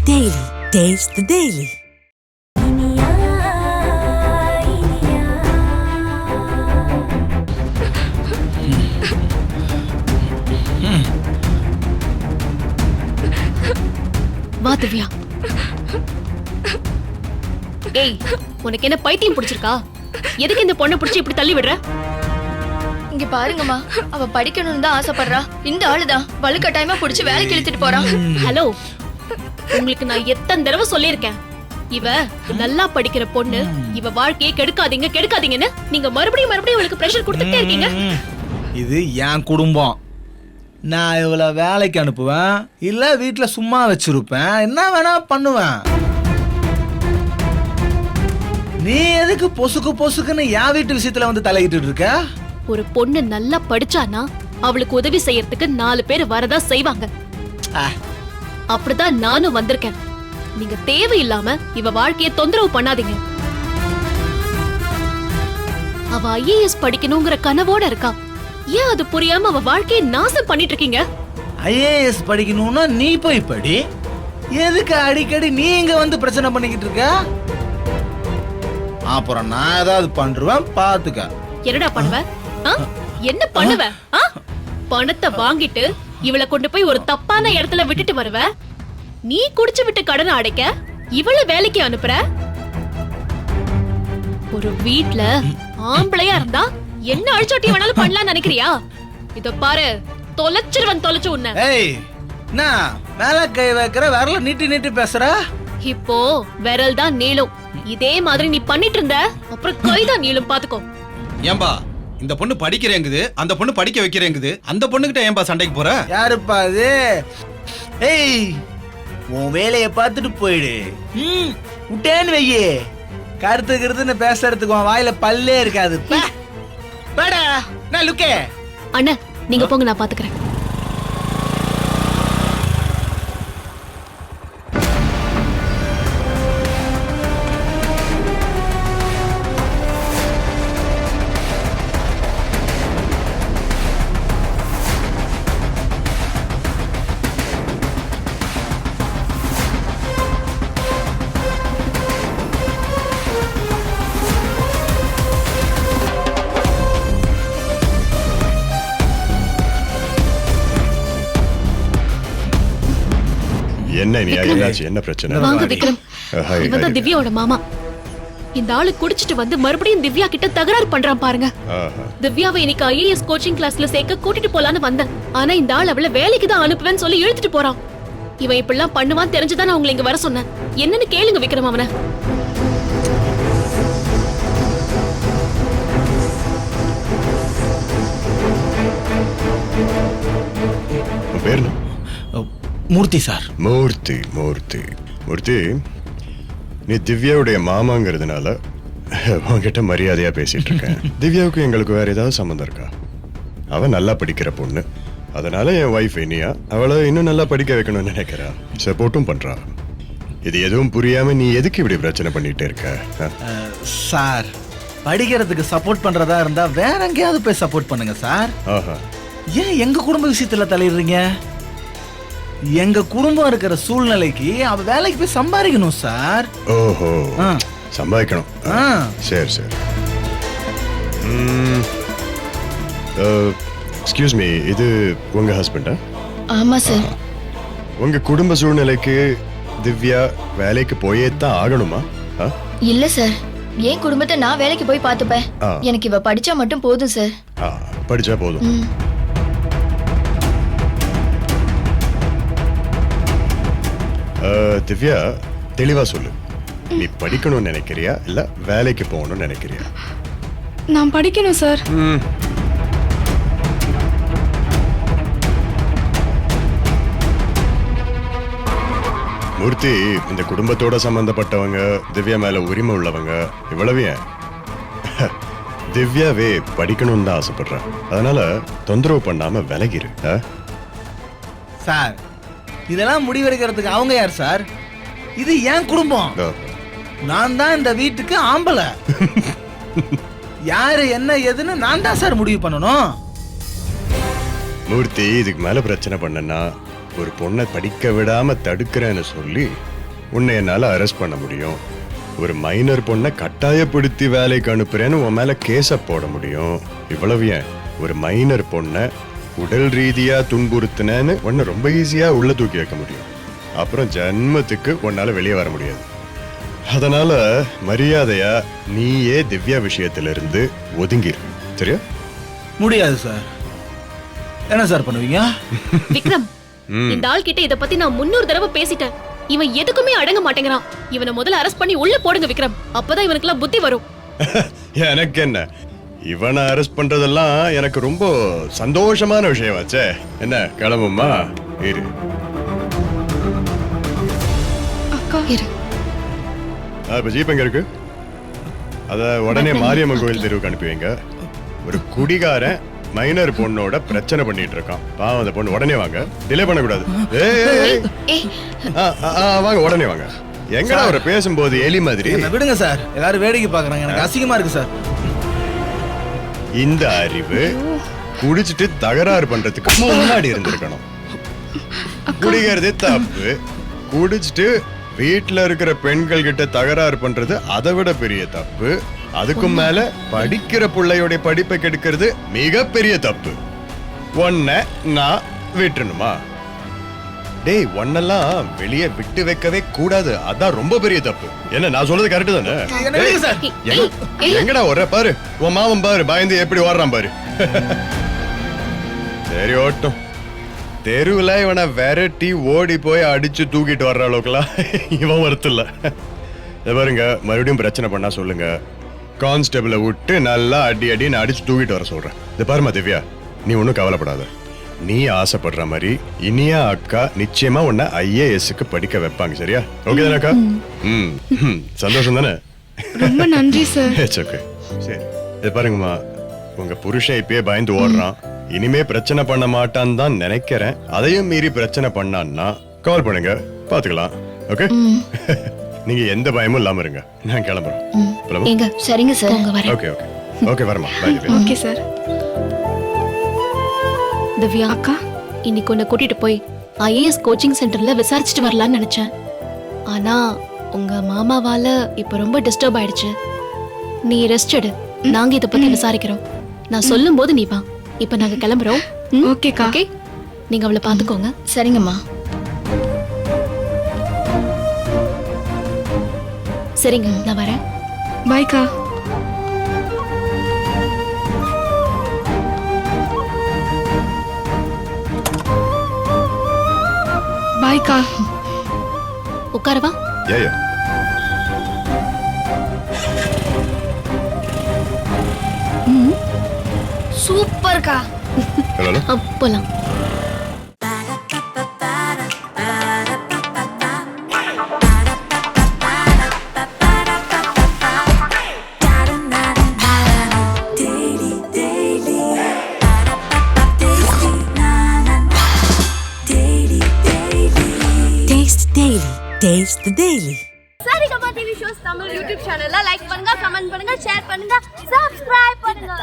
Daily. Taste the Daily. வா திவ்யா. ஏய், உனக்கு என்ன பைத்தியம் பிடிச்சிருக்கா? எதுக்கு இந்த பொண்ணை பிடிச்சி இப்படி தள்ளி விடுற? இங்க பாருங்கம்மா, அவ படிக்கணும்னு தான் ஆசைப்படுறா. இந்த ஆளுதான் வலுக்கட்டாயமா புடிச்சு வேலைக்கு இழுத்துட்டு போறான். ஹலோ, உங்களுக்கு நான் எத்தனை தடவை சொல்லியிருக்கேன், இவ நல்லா படிக்கிற பொண்ணு, இவ வாழ்க்கையை கெடுக்காதீங்க கெடுக்காதீங்கன்னு நீங்க மறுபடியும் மறுபடியும் இவளுக்கு பிரஷர் கொடுத்துட்டே இருக்கீங்க. இது என் குடும்பம். நான் இவளை வேலைக்கு அனுப்புவேன், இல்ல வீட்டுல சும்மா வச்சிருப்பேன், என்ன வேணா பண்ணுவேன். நீ எதுக்கு பொசுக்கு பொசுக்குன்னு என் வீட்டு விஷயத்துல வந்து தலையிட்டு இருக்க? ஒரு பொண்ணு நல்லா படிச்சானா அவளுக்கு உதவி செய்யறதுக்கு 4 பேர் வரதா செய்வாங்க. அப்படிதான் நானும் வந்திருக்கேன். நீங்க தேவையில்லாம இவ வாழ்க்கையை தொந்தரவு பண்ணாதீங்க. அவ IAS படிக்கணுங்கிற கனவோட இருக்கா. ஏன் அது புரியாம அவ வாழ்க்கையை நாசம் பண்ணிட்டு இருக்கீங்க? IAS படிக்கணும்னா நீ போய் படி. எதுக்கு அடிக்கடி நீ இங்க வந்து பிரச்சனை பண்ணிக்கிட்டு இருக்க? அப்புறம் நான் ஏதாவது பண்றேன் பாத்துக்க. என்னடா பண்ணுவ? என்ன பண்ணுவ? பணத்தை வாங்கிட்டு இவளை கொண்டு போய் ஒரு தப்பான இடத்துல விட்டுட்டு வருவ. நீ குடிச்சு விட்டு கடனை அடைக்க இவள வேலைக்கு அனுப்புற. ஒரு வீட்ல ஆம்பளையா இருந்தா என்ன அழிச்சோட்டி வேணாலும் பண்ணலாம் நினைக்கிறியா? இத பாரு, தொலைச்சு உன்ன. ஏய், என்ன மேல கை வைக்கிற, விரல நீட்டி நீட்டி பேசுற? இப்போ விரல் தான் நீளும். இதே மாதிரி நீ பண்ணிட்டு இருந்த அப்புறம் கைதான் நீளும், பாத்துக்கோ. ஏம்பா இந்த பொண்ணு படிக்கிறேங்குது, அந்த பொண்ணு படிக்க வைக்கிறேங்குது, அந்த பொண்ணுகிட்ட ஏன்பா சண்டைக்கு போற? யாருப்பா அது? ஏய், உன் வேலையை பார்த்துட்டு போயிடு. விட்டேன்னு வையே, கருத்துக்கிறதுன்னு பேசுறதுக்கு உன் வாயில பல்லே இருக்காது. பேடா நான் லுக்கே. அண்ணா நீங்க போங்க, நான் பாத்துக்கிறேன். என்ன நீ என்னாச்சு? என்ன பிரச்சனை? வாங்க விக்ரம், இவன்தான் திவ்யாவோட மாமா. இந்த ஆளு குடிச்சிட்டு வந்து மறுபடியும் திவ்யா கிட்ட தகராறு பண்றான் பாருங்க. திவ்யாவை இன்னைக்கு IAS கோச்சிங் கிளாஸ்ல சேர்க்க கூட்டிட்டு போலான்னு வந்தேன். ஆனா இந்த ஆள் அவளை வேலைக்கு தான் அனுப்புவேன்னு சொல்லி இழுத்துட்டு போறான். இவன் இப்படிலாம் பண்ணுவான் தெரிஞ்சுதான் நான் உங்களை இங்க வர சொன்னேன். என்னன்னு கேளுங்க விக்ரம் அவனை. பேர் மூர்த்தி சார். மூர்த்தி மூர்த்தி மூர்த்தி, நீ திவ்யாவுடைய மாமாங்கிறதுனால உன்கிட்ட மரியாதையா பேசிட்டு இருக்கேன். திவ்யாவுக்கு எங்களுக்கு வேற ஏதாவது சம்மந்தம் இருக்கா? அவ நல்லா படிக்கிற பொண்ணு, அதனால என் வைஃப் இனியா அவளை இன்னும் நல்லா படிக்க வைக்கணும்னு நினைக்கிறா, சப்போர்ட்டும் பண்றா. இது எதுவும் புரியாம நீ எதுக்கு இப்படி பிரச்சனை பண்ணிட்டே இருக்க? சார், படிக்கிறதுக்கு சப்போர்ட் பண்றதா இருந்தா வேற எங்கேயாவது போய் சப்போர்ட் பண்ணுங்க சார். ஏன் எங்க குடும்ப விஷயத்துல தலையிடுறீங்க? எங்க குடும்பம் இருக்கிற சூழ்நிலைக்கு அவ வேலைக்கு போய் சம்பாதிக்கணும் சார். ஓஹோ, சம்பாதிக்கணும். சரி சரி. எக்ஸ்கியூஸ் மீ, இது உங்க ஹஸ்பண்டா? ஆமா சார். உங்க குடும்ப சூழ்நிலைக்கு திவ்யா வேலைக்கு போயே தான் ஆகணுமா? இல்ல சார், என் குடும்பத்தை நான் வேலைக்கு போய் பார்த்துப்பேன். எனக்கு இவ படிச்சா மட்டும் போதும் சார். படிச்சா போதும். திவ்யா, தெளிவா சொல்லு, நீ படிக்கணும்னு நினைக்கிறியா இல்ல வேலைக்கு போகணும்னு நினைக்கிறியா? நான் படிக்கணும் சார். மூர்த்தி, இந்த குடும்பத்தோட சம்பந்தப்பட்டவங்க, திவ்யா மேல உரிமை உள்ளவங்க, இவ்வளவு ஏன் திவ்யாவே படிக்கணும்னு தான் ஆசைப்படுற, அதனால தொந்தரவு பண்ணாம விலகிரு. சார், இதெல்லாம் முடிவெடுக்கிறதுக்கு அவங்க யார் சார்? இது என் குடும்பம். நான் தான் இந்த வீட்டுக்கு ஆம்பளை. யாரு என்ன ஏதுன்னு நான் தான் சார் முடிவு பண்ணணும். மூர்த்தி, இதுக்கு மேல பிரச்சனை பண்ணனா ஒரு பொண்ணை படிக்க விடாம தடுக்கிறேன்னு சொல்லி உன்னை என்னால அரெஸ்ட் பண்ண முடியும். ஒரு மைனர் பொண்ணை கட்டாயப்படுத்தி வேலைக்கு அனுப்புறேன்னு உன் மேல கேஸ போட முடியும். இவ்வளவு ஏன், ஒரு மைனர் பொண்ணை உடல் ரீதியா துன்புறுத்தினேன்னு உன்னை ரொம்ப ஈஸியா உள்ள தூக்கி வைக்க முடியும். அப்புறம் ஜன்மத்துக்கு உன்னால வெளியே வர முடியாது. அதனால மரியாதையா நீயே திவ்யா விஷயத்திலிருந்து ஒதுங்கிரு, சரியா? முடியாது சார். என்ன சார் பண்ணுவீங்க? விக்ரம், இந்த ஆள் கிட்ட இத பத்தி நான் 300 தடவை பேசிட்டேன். இவன் எதுக்குமே அடங்க மாட்டேங்கிறான். இவனை முதல்ல அரெஸ்ட் பண்ணி உள்ள போடுங்க விக்ரம். அப்பதான் இவனுக்குலாம் புத்தி வரும். எனக்கு என்ன, இவனை அரெஸ்ட் பண்றதெல்லாம் எனக்கு ரொம்ப சந்தோஷமான விஷயமாச்சே. என்ன கிளம்புமா? இரு அக்கா. இரு. இப்ப ஜீப் எங்க இருக்கு? அத உடனே மாரியம்மன் கோயில் தெருவுக்கு அனுப்பி வைங்க. ஒரு குடிகாரன் மைனர் பொண்ணோட பிரச்சனை பண்ணிட்டு இருக்கான். பாவம் அந்த பொண்ணு. உடனே வாங்க, டிலே பண்ணக்கூடாது. வாங்க, உடனே வாங்க. எங்கடா அவரை பேசும்போது எலி மாதிரி? என்ன விடுங்க சார், எல்லாரும் வேடிக்கை பாக்குறாங்க. எனக்கு அசிங்கமா இருக்கு சார். இந்த அறிவு குடிச்சிட்டு தகராறு பண்றதுக்கு முன்னாடி இருந்திருக்கணும். குடிக்கிறது தப்பு. குடிச்சிட்டு வீட்டுல இருக்கிற பெண்கள் கிட்ட தகராறு பண்றது அதை விட பெரிய தப்பு. அதுக்கும் மேல படிக்கிற பிள்ளையோட படிப்பை கெடுக்கிறது மிகப்பெரிய தப்பு. ஒன்ன நான் விட்டுணுமா? டேய், ஒன்னெல்லாம் வெளியே விட்டு வைக்கவே கூடாது. அதான் ரொம்ப பெரிய தப்பு. என்ன நான் சொல்றது கரெக்ட் தானே? என்ன விடுங்க சார். எங்கடா வர்ற பாரு, உன் மாமன் பாரு, பயந்து எப்படி ஓடுறான் பாரு. சரி ஓட்டும். தெருவுல இவனை விரட்டி ஓடி போய் அடிச்சு தூக்கிட்டு வர்ற அளவுக்குலாம் இவன் வருத்தில்ல. பாருங்க, மறுபடியும் பிரச்சனை பண்ணா சொல்லுங்க. கான்ஸ்டபிளை விட்டு நல்லா அடி அடின்னு அடிச்சு தூக்கிட்டு வர சொல்றேன். இது பாருமா திவ்யா, நீ ஒன்றும் கவலைப்படாத. நீ ஆசைப்படுற மாதிரி இனியா அக்கா நிச்சயமா உன்னை IASக்கு படிக்க வைப்பாங்க, சரியா? ஓகே தானே அக்கா? சந்தோஷம் தானே? ரொம்ப நன்றி சார். ஓகே, சரி. இது பாருங்கம்மா, உங்க புருஷன் இப்பயே பயந்து ஓடுறான். இனிமே பிரச்சனை பண்ண மாட்டான்னு தான் நினைக்கிறேன். அதையும் மீறி பிரச்சனை பண்ணான்னா கால் பண்ணுங்க, பாத்துக்கலாம். ஓகே? நீங்க எந்த பயமும் இல்லாம இருங்க. நான் கிளம்புறேன். எங்க சரிங்க சார். உங்க வரேன். ஓகே ஓகே ஓகே, வரமா. பாய். Okay sir. திவ்யா அக்கா, இன்னைக்கு உன்னை கூட்டிட்டு போய் IAS கோச்சிங் சென்டர்ல விசாரிச்சுட்டு வரலாம்னு நினைச்சேன். ஆனா உங்க மாமாவால இப்ப ரொம்ப டிஸ்டர்ப் ஆயிடுச்சு. நீ ரெஸ்ட் எடு, நாங்க இத பத்தி விசாரிக்கிறோம். நான் சொல்லும் போது நீ வா. இப்ப நாங்க கிளம்புறோம். ஓகேக்கா. ஓகே, நீங்க அவளை பாத்துக்கோங்க. சரிங்கம்மா. சரிங்க, நான் வரேன். பாய்க்கா. பாய்க்கா. உட்காரவா? Yeah. சூப்பர்க்கா. ஹலோ. போலாம். Taste Daily. Taste the Daily. Saregama TV shows Tamil YouTube சேனல்ல லைக் பண்ணுங்க, கமெண்ட் பண்ணுங்க, ஷேர் பண்ணுங்க, சப்ஸ்கிரைப் பண்ணுங்க.